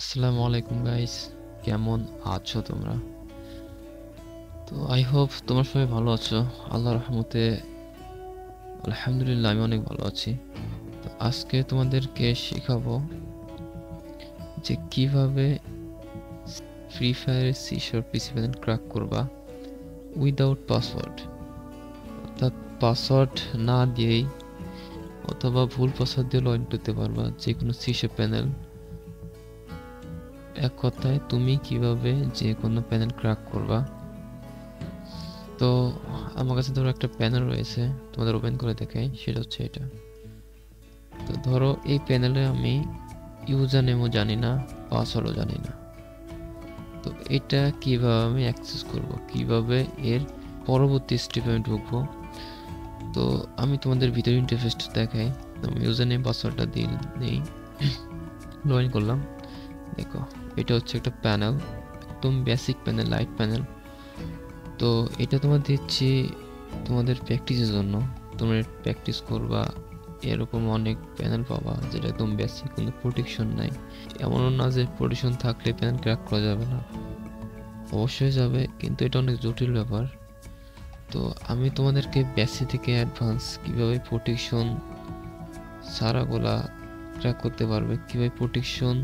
আসসালামু আলাইকুম গাইস, কেমন আছো তোমরা? তো আই হোপ তোমরা সবাই ভালো আছো। আল্লাহর রহমতে আলহামদুলিল্লাহ আমি অনেক ভালো আছি। তো আজকে তোমাদেরকে শেখাবো যে কিভাবে ফ্রি ফায়ারের সিশোর পিসি প্যানেল ক্র্যাক করবা উইদাউট পাসওয়ার্ড। অর্থাৎ পাসওয়ার্ড না দিয়েই অথবা ভুল পাসওয়ার্ড দিয়ে লগ ইন করতে পারবা যে কোনো সিশোর প্যানেল। এক কথায় তুমি কিভাবে যে কোনো প্যানেল ক্র্যাক করবা। তো আমার কাছে ধরো একটা প্যানেল রয়েছে, তোমাদের ওপেন করে দেখাই। সেটা হচ্ছে এটা। তো ধরো এই প্যানেলে আমি ইউজার নেমও জানি না, পাসওয়ার্ডও জানি না। তো এটা কিভাবে আমি অ্যাক্সেস করব, কিভাবে এর পরবর্তী স্টেপে আমি ঢুকবো। তো আমি তোমাদের ভিতরে ইন্টারফেসটা দেখাই। আমি ইউজার নেম পাসওয়ার্ডটা দিয়ে নেই, লগ ইন করলাম। দেখো এটা হচ্ছে একটা প্যানেল, একদম বেসিক প্যানেল, লাইট প্যানেল। তো এটা তোমার দিচ্ছি তোমাদের প্র্যাকটিসের জন্য। তোমরা প্র্যাকটিস করবা, এরকম অনেক প্যানেল পাবা যেটা একদম বেসিক, কোনো প্রোটেকশন নাই। এমনও না যে প্রোটেকশন থাকলে প্যানেল ক্র্যাক করা যাবে না, অবশ্যই যাবে, কিন্তু এটা অনেক জটিল ব্যাপার। তো আমি তোমাদেরকে বেসিক থেকে অ্যাডভান্স কিভাবে প্রোটেকশন সারাগুলা ক্র্যাক করতে পারবে, কিভাবে প্রোটেকশন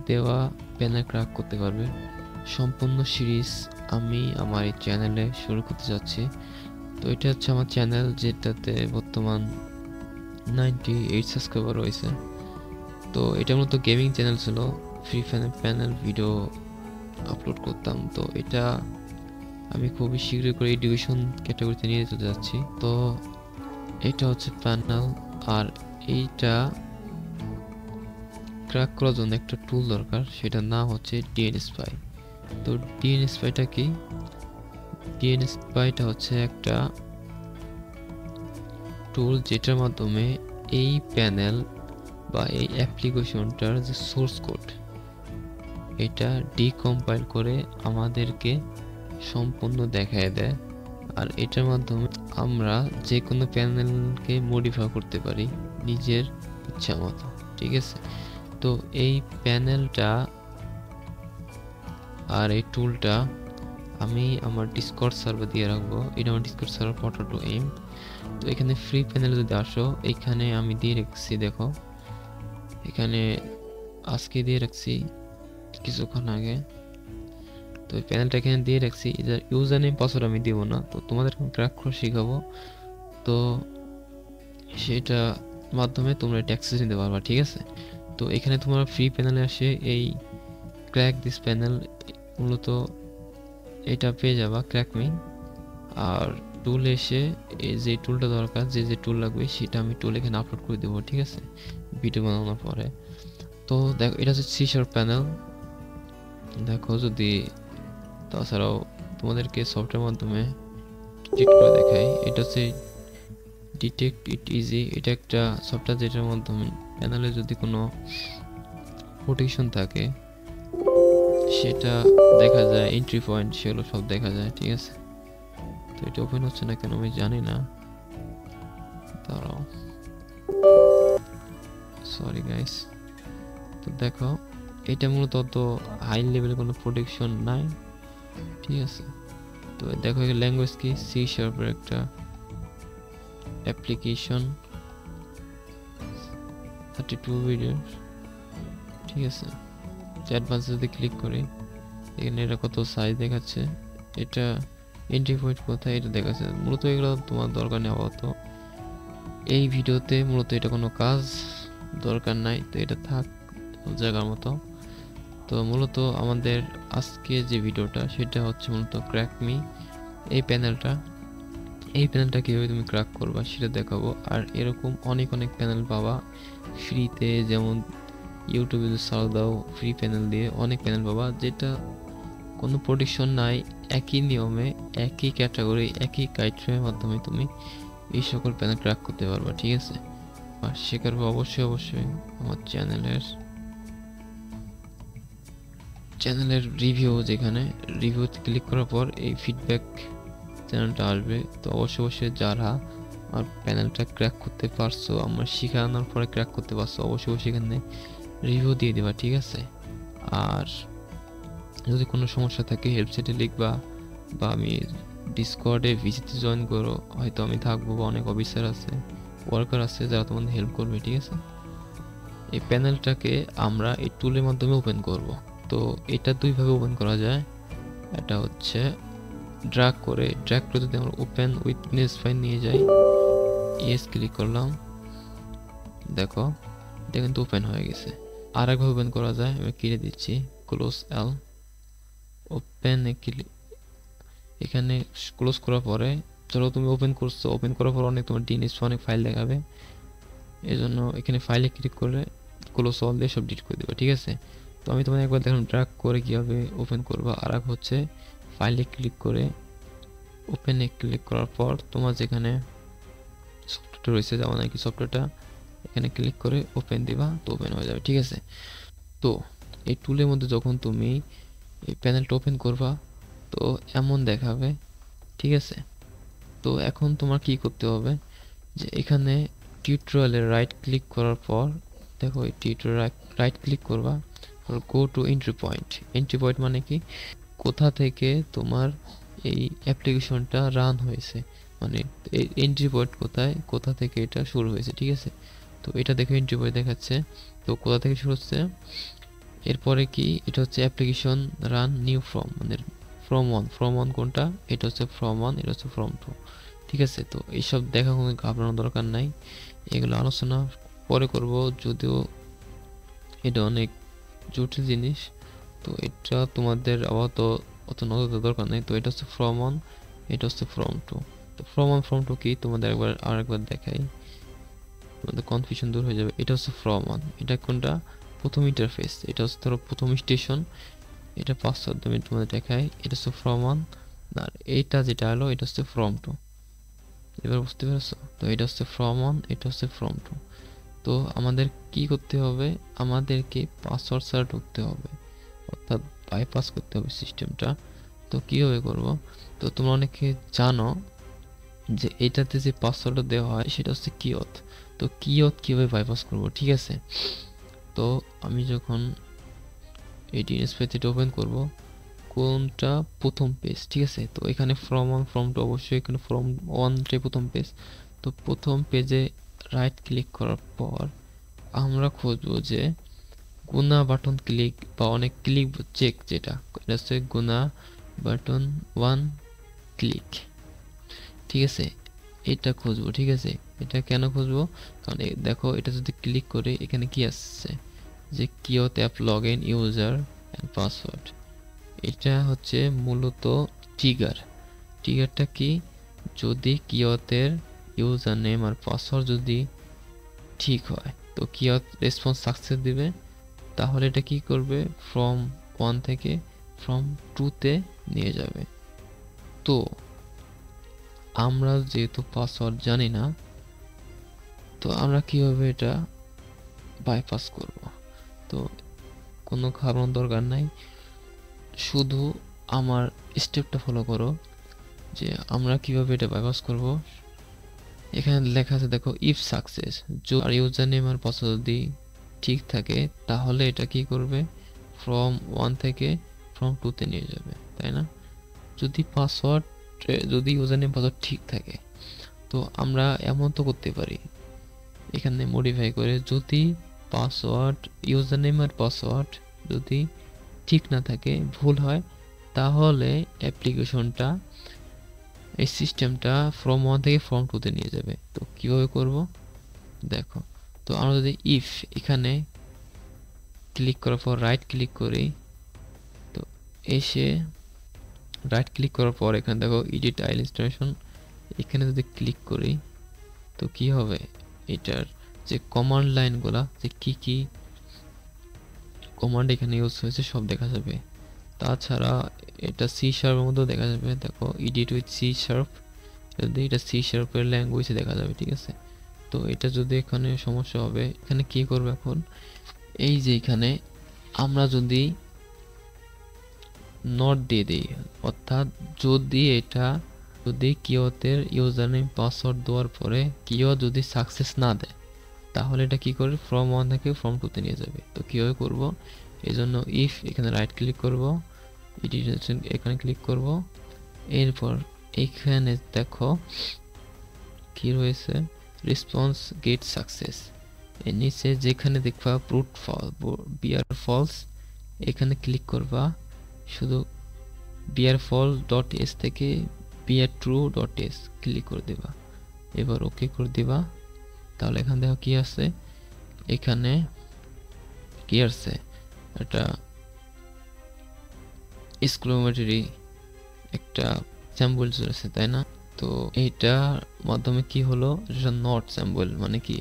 দেওয়া প্যানেল ক্র্যাক করতে পারবে, সম্পূর্ণ সিরিজ আমি আমার এই চ্যানেলে শুরু করতে যাচ্ছি। তো এটা হচ্ছে আমার চ্যানেল, যেটাতে বর্তমান 98 সাবস্ক্রাইবার রয়েছে। তো এটা মূলত গেমিং চ্যানেল ছিল, free fire panel video upload করতাম। তো এটা আমি খুবই শীঘ্রই করে এডুকেশন ক্যাটাগরিতে নিয়ে যেতে যাচ্ছি। তো এটা হচ্ছে প্যানেল, আর এইটা ক্র্যাক করার জন্য একটা টুল দরকার, সেটার নাম হচ্ছে ডিএনএসপাই। তো ডিএনএসপাইটা কি? ডিএনএসপাইটা হচ্ছে একটা টুল যেটার মাধ্যমে এই প্যানেল বা এই অ্যাপ্লিকেশনটার যে সোর্স কোড, এটা ডিকম্পাইল করে আমাদেরকে সম্পূর্ণ দেখায় দেয়। আর এটার মাধ্যমে আমরা যে কোনো প্যানেলকে মডিফাই করতে পারি নিজের ইচ্ছা মতো, ঠিক আছে? তো এই প্যানেলটা আর এই টুলটা আমি আমার ডিসকর্ড সার্ভার দিয়ে রাখবো। এটা আমার ডিসকর্ড সার্ভার পটাটো এম। তো এখানে ফ্রি প্যানেলে যদি আসো, এখানে আমি দিয়ে রাখছি, দেখো এখানে আজকে দিয়ে রাখছি কিছুক্ষণ আগে। তো এই প্যানেলটা এখানে দিয়ে রাখছি। এটার ইউজার নেম পাসওয়ার্ড আমি দিব না, তো তোমাদের ক্র্যাক করে শেখাবো। তো সেটা মাধ্যমে তোমরা এটা অ্যাক্সেস নিতে পারবা, ঠিক আছে? তো এখানে তোমরা ফ্রি প্যানেলে আসে এই ক্র্যাক দিস প্যানেল, মূলত এটা পেয়ে যাবা, ক্র্যাক মি। আর টুল এসে এই যে টুলটা দরকার, যে যে টুল লাগবে সেটা আমি টুল এখানে আপলোড করে দেবো, ঠিক আছে, ভিডিও বানানোর পরে। তো দেখো এটা হচ্ছে সিশার প্যানেল। দেখো যদি তাছাড়াও তোমাদেরকে সফটওয়্যার মাধ্যমে ডিটেক্ট করে দেখাই। এটা হচ্ছে ডিটেক্ট ইট ইজি। এটা একটা সফটওয়্যার যেটার মাধ্যমে প্যানেলে যদি কোনো প্রোটেকশন থাকে সেটা দেখা যায়, এন্ট্রি পয়েন্ট সেগুলো সব দেখা যায়, ঠিক আছে? তো এটা ওপেন হচ্ছে না কেন আমি জানি না, দাঁড়াও, সরি গাইস। তো দেখো এটা মূলত তো হাই লেভেলে কোনো প্রোটেকশন নাই, ঠিক আছে? তো দেখো ল্যাঙ্গুয়েজ কি, সি শার্পের একটা অ্যাপ্লিকেশন, 32 ভিডিও, ঠিক আছে? অ্যাডভান্স যদি ক্লিক করি, এখানে এটা কত সাইজ দেখাচ্ছে, এটা এন্ট্রি পয়েন্ট কোথায় এটা দেখাচ্ছে। মূলত এগুলো তোমার দরকার নেই আপাতত এই ভিডিওতে, মূলত এটা কোনো কাজ দরকার নাই, তো এটা থাক জায়গার মতো। তো মূলত আমাদের আজকে যে ভিডিওটা সেটা হচ্ছে মূলত ক্র্যাক মি এই প্যানেলটা। এই প্যানেলটা কীভাবে তুমি ক্র্যাক করবা সেটা দেখাবো। আর এরকম অনেক অনেক প্যানেল পাবা ফ্রিতে, যেমন ইউটিউবে সার্চ দাও ফ্রি প্যানেল দিয়ে অনেক প্যানেল পাবা, যেটা কোনো প্রোটেকশন নাই, একই নিয়মে একই ক্যাটাগরি একই গাইডলাইনের মাধ্যমে তুমি এই সকল প্যানেল ক্র্যাক করতে পারবা, ঠিক আছে? আর শেখার অবশ্যই অবশ্যই আমার চ্যানেলের রিভিউ, যেখানে রিভিউতে ক্লিক করার পর এই ফিডব্যাক চ্যানেলটা আসবে। তো অবশ্যই অবশ্যই যারা আমার প্যানেলটা ক্র্যাক করতে পারছো, আমার শেখানোর পরে ক্র্যাক করতে পারছো, অবশ্যই অবশ্যই এখানে রিভিউ দিয়ে দিবা, ঠিক আছে? আর যদি কোনো সমস্যা থাকে হেল্প সাইটে লিখবা, বা আমি ডিসকর্ডে ভিজিতে জয়েন করো, হয়তো আমি থাকবো বা অনেক অফিসার আছে, ওয়ার্কার আছে যারা তোমাদের হেল্প করবে, ঠিক আছে? এই প্যানেলটাকে আমরা এই টুলের মাধ্যমে ওপেন করব। তো এটা দুইভাবে ওপেন করা যায়। এটা হচ্ছে ড্র্যাগ করে যদি আমরা ওপেন উইথ ফাইল নিয়ে যাই, ইয়েস ক্লিক করলাম, দেখো এটা কিন্তু ওপেন হয়ে গেছে। আর একভাবে ওপেন করা যায়, আমি কেটে দিচ্ছি, ক্লোজ এল, ওপেন এখানে ক্লোজ করার পরে ধরো তুমি ওপেন করছো, ওপেন করার পর অনেক তোমার অনেক ফাইল দেখাবে, এই জন্য এখানে ফাইলে ক্লিক করে ক্লোজ অল দিয়ে সব ডিলিট করে দেবে, ঠিক আছে? তো আমি তোমাদের একবার দেখলাম ড্র্যাগ করে কীভাবে ওপেন করবা। আর এক হচ্ছে ফাইলে ক্লিক করে ওপেনে ক্লিক করার পর তোমার যেখানে সফটওয়্যারটা রয়েছে, যেমন নাকি সফটওয়্যারটা, এখানে ক্লিক করে ওপেন দিবা, তো ওপেন হয়ে যাবে, ঠিক আছে? তো এই টুলের মধ্যে যখন তুমি এই প্যানেলটা ওপেন করবা তো এমন দেখাবে, ঠিক আছে? তো এখন তোমার কি করতে হবে, যে এখানে টিউটোরিয়ালে রাইট ক্লিক করার পর দেখো এই টিউটোরিয়াল রাইট ক্লিক করবা, go to entry point. Entry point মানে কি, কোথা থেকে তোমার এই অ্যাপ্লিকেশনটা রান হয়েছে, মানে এই এন্ট্রি পয়েন্ট কোথায়, কোথা থেকে এটা শুরু হয়েছে, ঠিক আছে? তো এটা দেখো এন্ট্রি পয়েন্ট দেখাচ্ছে, তো কোথা থেকে শুরু হচ্ছে। এরপরে কি, এটা হচ্ছে অ্যাপ্লিকেশন রান নিউ ফ্রম, মানে ফ্রম ওয়ান কোনটা, এটা হচ্ছে ফ্রম ওয়ান, এটা হচ্ছে ফ্রম টু, ঠিক আছে? তো এইসব দেখা কোনো ঘাবড়ানোর দরকার নাই, এগুলো আলোচনা পরে করব, যদিও এটা অনেক জটিল জিনিস, তো এটা তোমাদের আপাতত অত নজর দেওয়ার দরকার নেই। তো এটা হচ্ছে ফ্রম ওয়ান, এটা হচ্ছে ফ্রম টু। তো ফ্রম টু কি তোমাদের আরেকবার দেখাই, তোমাদের কনফিউশন দূর হয়ে যাবে। এটা হচ্ছে ফ্রম ওয়ান, এটা কোনটা, প্রথম ইন্টারফেস, এটা হচ্ছে ধরো প্রথম স্টেশন, এটা পাসওয়ার্ড আমি তোমাদের দেখাই, এটা হচ্ছে ফ্রম ওয়ান। আর এইটা যেটা হলো এটা হচ্ছে ফ্রম টু, এবার বুঝতে পেরেছো? তো এটা হচ্ছে ফ্রম ওয়ান, এটা হচ্ছে ফ্রম টু। তো আমাদের কি করতে হবে, আমাদেরকে পাসওয়ার্ড ছাড়া ঢুকতে হবে, অর্থাৎ বাইপাস করতে হবে সিস্টেমটা। তো কীভাবে করব, তো তোমরা অনেকে জানো যে এটাতে যে পাসওয়ার্ডটা দেওয়া হয় সেটা হচ্ছে কিয়ত। তো কিয়ত কীভাবে বাইপাস করব, ঠিক আছে? তো আমি যখন এই ডিএনএস এটা ওপেন করব, কোনটা প্রথম পেজ, ঠিক আছে? তো এখানে ফ্রম ওয়ান ফ্রম টু, অবশ্যই এখানে ফ্রম ওয়ানটাই প্রথম পেজ। তো প্রথম পেজে রাইট ক্লিক করার পর আমরা খুঁজবো যে গুনা বাটন ক্লিক বা অনেক ক্লিক চেক, যেটা এটা হচ্ছে গুনা বাটন ওয়ান ক্লিক, ঠিক আছে? এটা খুঁজবো, ঠিক আছে? এটা কেন খুঁজবো, কারণ দেখো এটা যদি ক্লিক করে এখানে কি আসছে, যে কিয়ত app log in user and password, এটা হচ্ছে মূলত ট্রিগারটা কি, যদি কিয়তের ইউজার নেম আর পাসওয়ার্ড যদি ঠিক হয়, তো কিয়ত রেসপন্স সাকসেস দিবে, তাহলে এটা কি করবে, ফ্রম ওয়ান থেকে ফ্রম টুতে নিয়ে যাবে। তো আমরা যেহেতু পাসওয়ার্ড জানি না, তো আমরা কিভাবে এটা বাইপাস করব, তো কোনো ঘাবড়ানোর দরকার নাই, শুধু আমার স্টেপটা ফলো করো, যে আমরা কিভাবে এটা বাইপাস করব। এখানে লেখা আছে দেখো, ইফ সাকসেস, আর ইউজার নেম আর পাসওয়ার্ড যদি ঠিক থাকে তাহলে এটা কি করবে, ফ্রম ওয়ান থেকে ফ্রম টুতে নিয়ে যাবে, তাই না? যদি ইউজার নেম পাসওয়ার্ড ঠিক থাকে, তো আমরা এমন তো করতে পারি এখানে মডিফাই করে, যদি পাসওয়ার্ড ইউজার নেম আর পাসওয়ার্ড যদি ঠিক না থাকে, ভুল হয়, তাহলে অ্যাপ্লিকেশনটা এই সিস্টেমটা ফ্রম ওয়ান থেকে ফ্রম টুতে নিয়ে যাবে। তো কিভাবে করব দেখো, তো আমরা যদি ইফ এখানে ক্লিক করার পর রাইট ক্লিক করি, তো এসে রাইট ক্লিক করার পর এখানে দেখো এডিট আইল ইনস্টলেশন, এখানে যদি ক্লিক করি তো কি হবে, এটার যে কমান্ড লাইনগুলা, যে কি কি কমান্ড এখানে ইউজ হয়েছে সব দেখা যাবে। তাছাড়া এটা সি শার্পের মধ্যেও দেখা যাবে, দেখো এডিট উইথ সি শার্প, যদি এটা সি শার্পের ল্যাঙ্গুয়েজে দেখা যাবে, ঠিক আছে? তো এটা যদি এখানে সমস্যা হবে, এখানে কি করবে এখন, এই যে এখানে আমরা যদি নট দিয়ে দিই, অর্থাৎ যদি কিয়তের ইউজার নেম পাসওয়ার্ড দেওয়ার পরে কিয়ত যদি সাকসেস না দেয়, তাহলে এটা কি করে ফ্রম 1 থেকে ফ্রম 2 তে নিয়ে যাবে। তো কিভাবে করব, এই জন্য ইফ এখানে রাইট ক্লিক করব, এডিটর এখানে ক্লিক করব, এরপর এখানে দেখো কি রয়েছে, রেসপন্স গেট সাকসেস, এর নিচে যেখানে দেখবা ব্রুট বিআর ফলস, এখানে ক্লিক করবা, শুধু বিআর ফল ডট এস থেকে BR true dot S click করে দিবা, এবার ওকে করে দিবা। তাহলে এখানে দেখো কি আছে, এখানে কি আছে, একটা এক্সক্লেমেটরি একটা স্যাম্পল চলেছে, তাই না? তো এইটার মাধ্যমে কি হলো, এটা নট স্যাম্পল, মানে কি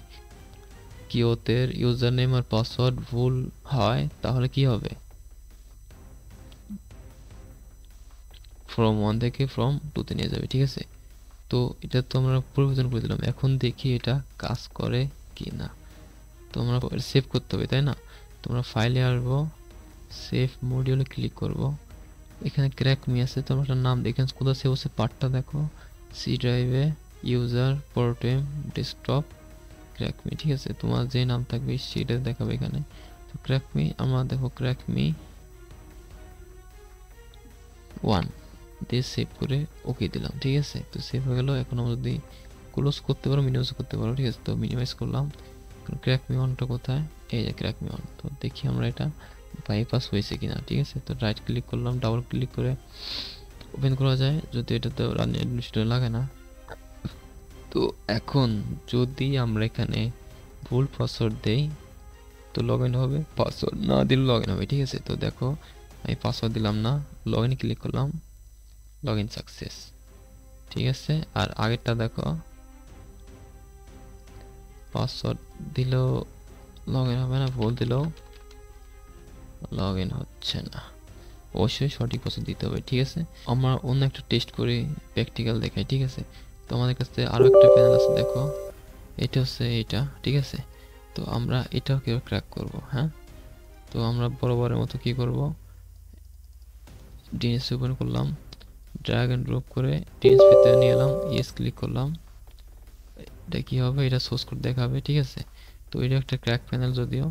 কিওতের ইউজার নেম আর পাসওয়ার্ড ভুল হয় তাহলে কি হবে, ফ্রম 1 থেকে ফ্রম 2 তে নিয়ে যাবে, ঠিক আছে? তো এটা তো আমরা পরিবর্তন করে দিলাম, এখন দেখি এটা কাজ করে কি না। তো আমরা সেভ করতে হবে, তাই না? তোমরা ফাইলে আসবো, সেভ মডিউলে ক্লিক করব, এখানে ক্র্যাক মি আছে, তোমরা একটা নাম দেখেন কোথাও সেভ হচ্ছে, পার্টটা দেখো, সি ড্রাইভে ইউজার পোর্টেম ডেস্কটপ ক্র্যাক মি, ঠিক আছে? তোমার যে নাম থাকবে সেটা দেখাবে এখানে। তো ক্র্যাক মি, আমরা দেখো ক্র্যাক মি 1 দিয়ে সেভ করে ওকে দিলাম, ঠিক আছে? তো সেভ হয়ে গেল। এখন আমরা যদি ক্লোজ করতে পারো, মিনিমাইজ করতে পারো, ঠিক আছে? তো মিনিমাইজ করলাম। ক্র্যাক মি 1টা কোথায়, এই যে ক্র্যাক মি 1। তো দেখি আমরা এটা বাইপাস হয়েছে কিনা, ঠিক আছে? তো রাইট ক্লিক করলাম, ডাবল ক্লিক করে ওপেন করা যায়, যদি এটা তো রান অ্যাডমিনিস্ট্রেটর লাগে না। তো এখন যদি আমরা এখানে ভুল পাসওয়ার্ড দেই তো লগ ইন হবে, পাসওয়ার্ড না দিলে লগ ইন হবে, ঠিক আছে? তো দেখো আমি পাসওয়ার্ড দিলাম না, লগ ইন ক্লিক করলাম, লগ ইন সাকসেস, ঠিক আছে? আর আগেরটা দেখো, পাসওয়ার্ড দিলেও লগ ইন হবে না, ভুল দিলেও লগ ইন হচ্ছে না। অবশ্যই সঠিক পাসওয়ার্ড দিতে হবে, ঠিক আছে? আমরা অন্য একটা টেস্ট করে প্র্যাকটিক্যাল দেখাই, ঠিক আছে? তো আমাদের কাছে আরও একটা প্যানেল আছে, দেখো এটা হচ্ছে এটা, ঠিক আছে? তো আমরা এটাও কিভাবে ক্র্যাক করব, হ্যাঁ? তো আমরা বরাবরের মতো কি করব, ডিএনএস ওপেন করলাম, ড্র্যাগ এন্ড ড্রপ করে ডিএনএস ভিতরে নিয়ে এলাম, ইয়েস ক্লিক করলাম, এটা কি হবে, এটা সোর্স কোড দেখাবে, ঠিক আছে? তো এটা একটা ক্র্যাক প্যানেল যদিও।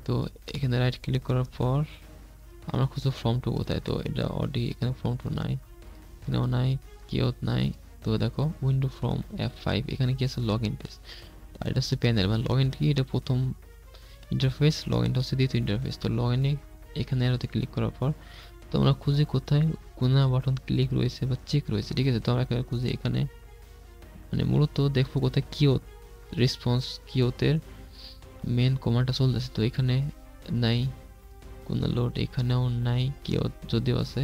তো এখানে রাইট ক্লিক করার পর আমরা খুঁজবো ফর্ম টু কোথায়, তো এটা অডি, এখানে ফর্ম টু নাই, এখানেও নাই, কিওত নাই। তো দেখো উইন্ডো ফ্রম F5, এখানে কি আছে, লগ ইন পেজ, আর এটা হচ্ছে প্যানেল, মানে লগ ইন কি, এটা প্রথম ইন্টারফেস, লগ ইনটা হচ্ছে দ্বিতীয় ইন্টারফেস। তো লগ ইনে এখানে এরোতে ক্লিক করার পর তো আমরা খুঁজি কোথায় কোনা বাটন ক্লিক রয়েছে বা চেক রয়েছে, ঠিক আছে? তো আমরা খুঁজি এখানে, মানে মূলত দেখবো কোথায় কিওত রেসপন্স, কিওতের মেন কমান্ডটা চলতেছে, তো এখানে নাই কোনো লোড, এখানেও নাই, কিওত যদিও আছে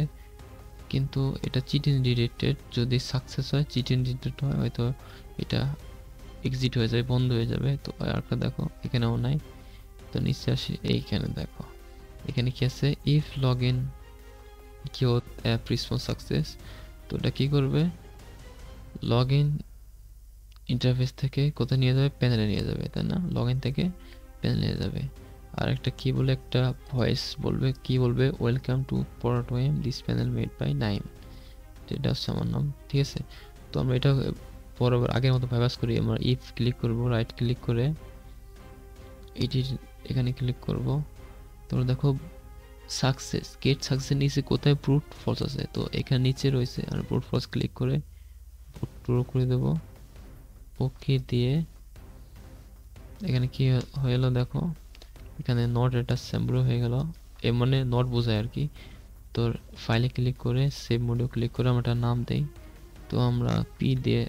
কিন্তু এটা চিট ডিরেক্টেড, যদি সাকসেস হয় চিট ডিরেক্টেড হয়, হয়তো এটা এক্সিট হয়ে যাবে, বন্ধ হয়ে যাবে। তো আরেকটা দেখো এখানেও নাই। তো নিচে আসি, এইখানে দেখো এখানে কি আছে, ইফ লগ ইন কিওত অ্যাপ রেসপন্স সাকসেস। তো এটা কি করবে, লগ ইন ইন্টারফেস থেকে কোথায় নিয়ে যাবে, প্যানেলে নিয়ে যাবে, তাই না? লগ ইন থেকে প্যানেলে নিয়ে যাবে। আর একটা কি বলে, একটা ভয়েস বলবে, কি বলবে, ওয়েলকাম টু পরাটোয়েম, this panel made by Naim, এটা হচ্ছে আমার নাম, ঠিক আছে? তো আমরা এটা বরাবর আগের মতো বাইপাস করি, আমরা ইফ ক্লিক করব, রাইট ক্লিক করে এডিট এখানে ক্লিক করব, তোমরা দেখো সাকসেস, গেট সাকসেস নিচে কোথায় ব্রুট ফলস আছে, তো এখানে নিচে রয়েছে, আর ব্রুট ফলস ক্লিক করে ব্রুট করে দেব, ওকে দিয়ে এখানে কি হয়ে গেল দেখো, এখানে নট এটা স্যাম্পল হয়ে গেল, এর মানে নট বোঝায় আর কি। তো ফাইলে ক্লিক করে সেভ মোডে ক্লিক করে আমরা একটা নাম দেই, তো আমরা পি দিয়ে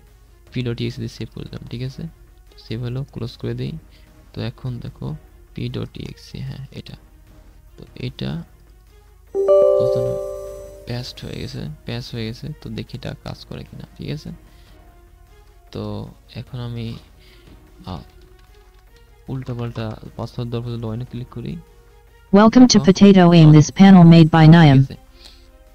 p.exe দিয়ে সেভ করে দিলাম, ঠিক আছে? সেভ হলো, ক্লোজ করে দিই। তো এখন দেখো p.exe, হ্যাঁ এটা, তো এটা প্যাস্ট হয়ে গেছে। তো দেখি এটা কাজ করে কিনা, ঠিক আছে? তো এখন আমি উল্টা পাল্টা পাসওয়ার্ড দেওয়ার পর লগ ইনে ক্লিক করি। Welcome to Potato Aim, this panel made by ঠিক Niam. আছে?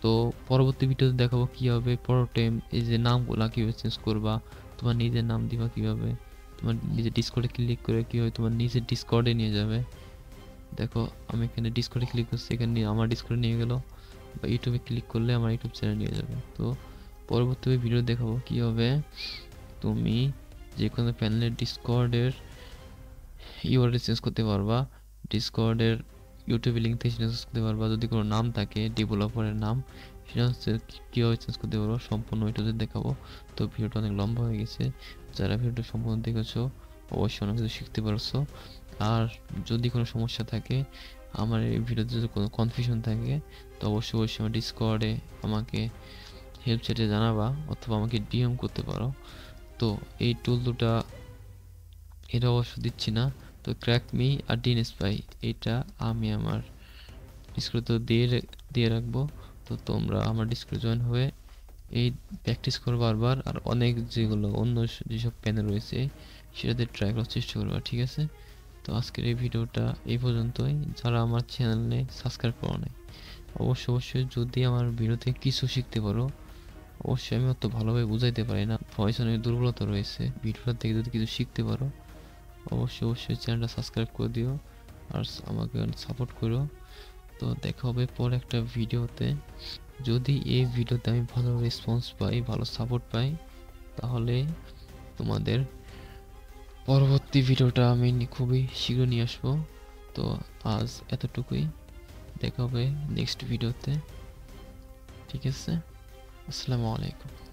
তো পরবর্তী ভিডিওতে দেখাবো কিভাবে পরোটেম এই যে নামগুলা কিভাবে চেঞ্জ করবা, তোমার নিজের নাম দিবা কিভাবে, তোমার নিজের ডিসকর্ডে ক্লিক করে কিভাবে তোমার নিজের ডিসকর্ডে নিয়ে যাবে। দেখো আমি এখানে ডিসকর্ডে ক্লিক করছি, এখানে আমার ডিসকর্ডে নিয়ে গেল, বা ইউটিউবে ক্লিক করলে আমার ইউটিউব চ্যানেল নিয়ে যাবে। তো পরবর্তী ভিডিও দেখাবো কিভাবে তুমি যে কোনো প্যানেলের ডিসকর্ডের ইউআরএল চেঞ্জ করতে পারবা, ডিসকর্ডের ইউটিউবে লিঙ্ক থেকে চেঞ্জ করতে পারবা। যদি কোনো নাম থাকে ডেভেলপারের নাম, সেটা হচ্ছে কীভাবে চেঞ্জ করতে পারবো সম্পূর্ণ ওইটাতে দেখাবো। তো ভিডিওটা অনেক লম্বা হয়ে গেছে, যারা ভিডিওটা সম্পূর্ণ দেখেছো অবশ্যই অনেক কিছু শিখতে পারছো। আর যদি কোনো সমস্যা থাকে, আমার এই ভিডিওতে যদি কোনো কনফিউশন থাকে, তো অবশ্যই আমার ডিসকর্ডে আমাকে হেল্প চ্যাটে জানাবা, অথবা আমাকে ডিএম করতে পারো। তো এই টুল দুটা এটা অবশ্য দিচ্ছি না, তো ক্র্যাকমি আর ডিএনএসপাই এটা আমি আমার ডিসক্রিপ্টে দিয়ে রাখবো। তো তোমরা আমার ডিসক্রিপ্টে জয়েন হয়ে এই প্র্যাকটিস করো বারবার, আর অনেক যেগুলো অন্য যেসব প্যানেল রয়েছে সেটাতে ট্রাই করার চেষ্টা করবা, ঠিক আছে? তো আজকের এই ভিডিওটা এই পর্যন্তই। যারা আমার চ্যানেলে সাবস্ক্রাইব করো নাই, অবশ্যই যদি আমার ভিডিও থেকে কিছু শিখতে পারো, অবশ্যই আমি অত ভালোভাবে বুঝাইতে পারি না, ভয়েস অনেক দুর্বলতা রয়েছে, ভিডিওটা থেকে যদি কিছু শিখতে পারো অবশ্যই চ্যানেলটা সাবস্ক্রাইব করে দিও আর আমাকে সাপোর্ট করো। তো দেখা হবে পর একটা ভিডিওতে। যদি এই ভিডিওতে আমি ভালো রেসপন্স পাই, ভালো সাপোর্ট পাই, তাহলে তোমাদের পরবর্তী ভিডিওটা আমি খুবই শীঘ্র নিয়ে আসবো। তো আজ এতটুকুই, দেখা হবে নেক্সট ভিডিওতে, ঠিক আছে? আসসালামু আলাইকুম।